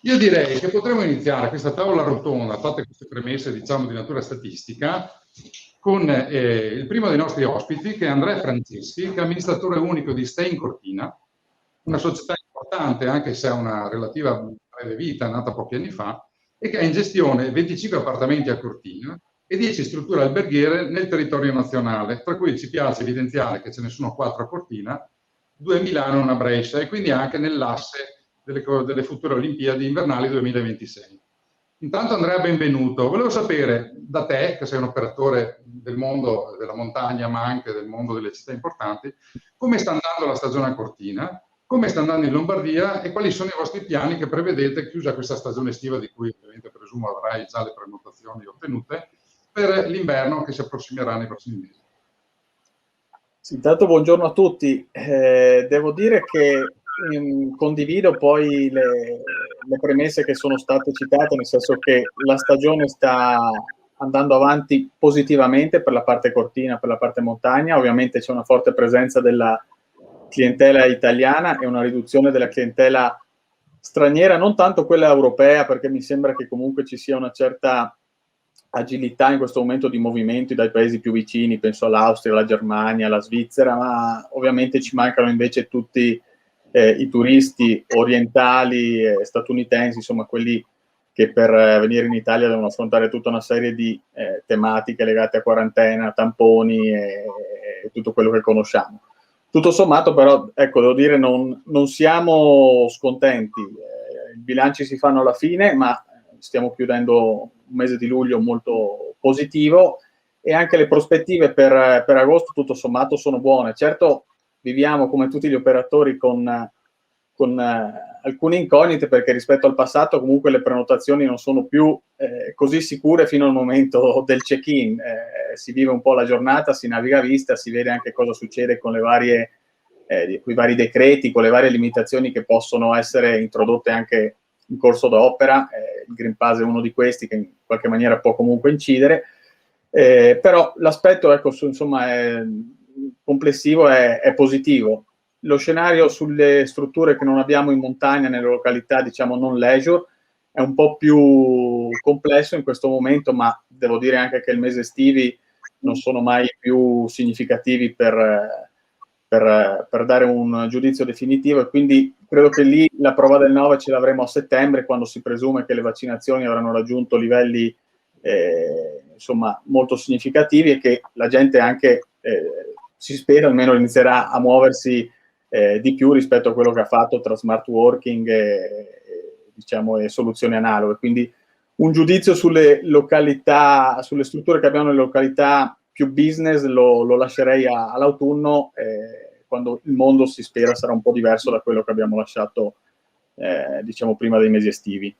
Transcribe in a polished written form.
Io direi che potremmo iniziare questa tavola rotonda, fatte queste premesse, diciamo, di natura statistica, con il primo dei nostri ospiti, che è Andrea Franceschi, che è amministratore unico di Stay in Cortina, una società importante, anche se ha una relativa breve vita, nata pochi anni fa, e che ha in gestione 25 appartamenti a Cortina e 10 strutture alberghiere nel territorio nazionale, tra cui ci piace evidenziare che ce ne sono 4 a Cortina, 2 a Milano e una a Brescia, e quindi anche nell'asse delle future Olimpiadi invernali 2026. Intanto Andrea, benvenuto. Volevo sapere da te, che sei un operatore del mondo della montagna, ma anche del mondo delle città importanti, come sta andando la stagione a Cortina, come sta andando in Lombardia e quali sono i vostri piani che prevedete, chiusa questa stagione estiva di cui ovviamente presumo avrai già le prenotazioni ottenute, per l'inverno che si approssimerà nei prossimi mesi. Sì, intanto buongiorno a tutti. Devo dire che condivido poi le premesse che sono state citate, nel senso che la stagione sta andando avanti positivamente per la parte cortina, per la parte montagna. Ovviamente c'è una forte presenza della clientela italiana e una riduzione della clientela straniera, non tanto quella europea, perché mi sembra che comunque ci sia una certa agilità in questo momento di movimenti dai paesi più vicini, penso all'Austria, alla Germania, alla Svizzera, ma ovviamente ci mancano invece tutti i turisti orientali e statunitensi, insomma quelli che per venire in Italia devono affrontare tutta una serie di tematiche legate a quarantena, tamponi e tutto quello che conosciamo. Tutto sommato però, ecco, devo dire, non siamo scontenti. I bilanci si fanno alla fine, ma stiamo chiudendo un mese di luglio molto positivo e anche le prospettive per agosto tutto sommato sono buone. Certo viviamo come tutti gli operatori con alcune incognite, perché rispetto al passato comunque le prenotazioni non sono più così sicure fino al momento del check-in. Si vive un po' la giornata, si naviga a vista, si vede anche cosa succede con le varie con i vari decreti, con le varie limitazioni che possono essere introdotte anche in corso d'opera. Il Green Pass è uno di questi che in qualche maniera può comunque incidere, però l'aspetto, ecco, insomma, complessivo è positivo. Lo scenario sulle strutture che non abbiamo in montagna, nelle località diciamo non leisure, è un po' più complesso in questo momento, ma devo dire anche che il mese estivi non sono mai più significativi per dare un giudizio definitivo, e quindi credo che lì la prova del 9 ce l'avremo a settembre, quando si presume che le vaccinazioni avranno raggiunto livelli insomma molto significativi e che la gente anche si spera almeno inizierà a muoversi di più rispetto a quello che ha fatto tra smart working diciamo, e soluzioni analoghe. Quindi un giudizio sulle località, sulle strutture che abbiamo nelle località più business lo lascerei all'autunno, quando il mondo si spera sarà un po' diverso da quello che abbiamo lasciato diciamo prima dei mesi estivi.